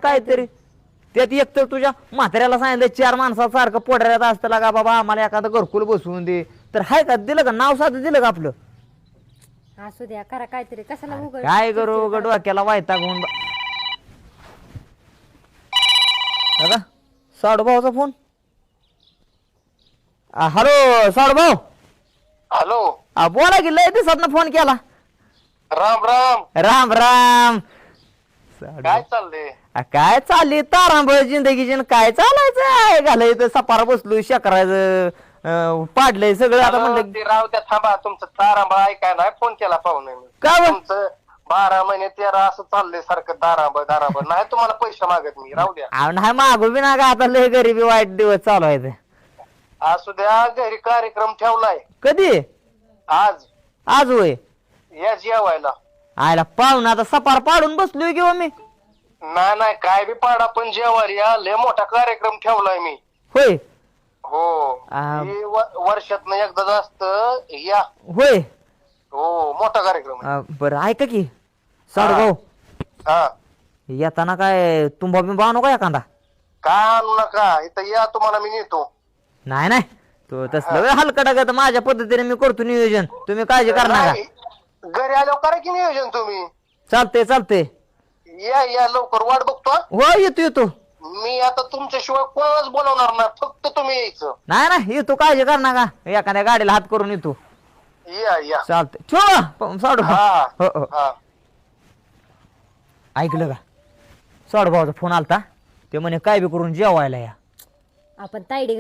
काहीतरी त्यात एक तर तुझ्या म्हाताऱ्याला सांगितलं 4 माणसासारखं पोटऱ्यात असतं का बाबा आम्हाला एखादं घरकुल बसवून दे तर हाय का दिलं का नाव साधं दिलं का आपलं असू द्या करा काहीतरी कशाला उघड काय करू उघड डोक्याला वैताग होऊन दादा साडूभाऊचा फोन हॅलो साडूभाऊ हॅलो बोला की लय दिवसातनं फोन केला राम राम राम राम साडू- काय चाललंय काय चालली तारांबळ जिंदगीची न काय चालायचं आहे घालायचं सपारा बसलो शेकरायचं पाडलंय सगळं आता म्हणलं ते राव द्या थांबा तुमचं तारांबळ ऐकाय नाही फोन केला पाहुणे मी का बरं? तुमचं 12 महिने 13 असं चाललंय सारखं दारांबळ नाही तुम्हाला पैसे मागत मी राहू द्या अहो, नाही मागू बी ना का आता लय गरीबी वाईट दिवस चालू आहे असू द्या घरी कार्यक्रम ठेवलाय कधी आज आज होय या जेवायला आयला पाहून आता सपार पाडून बसलोय किंवा मी नाही काय बी पाडा पण जेवायला या लय मोठा कार्यक्रम ठेवलाय मी होय हो वर्षातनं एकदाच असतं या होय हो मोठा कार्यक्रम आहे. बरं ऐका की साडूभाऊ हा येताना काय तुंबा बिंबा आणू का एखादा का आणू नका इथं या तुम्हाला मी नेतो नाही नाही तो तसलं हलकटा का माझ्या पद्धतीने मी करतो नियोजन तुम्ही काळजी करणार का नाही, घरी आल्यावर करा की नियोजन तुम्ही चालते चालते या लवकर वाट बघतो हा. हो येतो येतो मी आता तुमच्याशिवाय कोणाच बोलवणार नाही फक्त तुम्ही यायचं नाही नाही येतो काळजी करणार का एखाद्या गाडीला हात करून येतो या चालते ठेवा साडू हा हो हो हा ऐकलं का साडूभाऊचा फोन आलता ते म्हणे काय बी करून जेवायला या आपण तायडी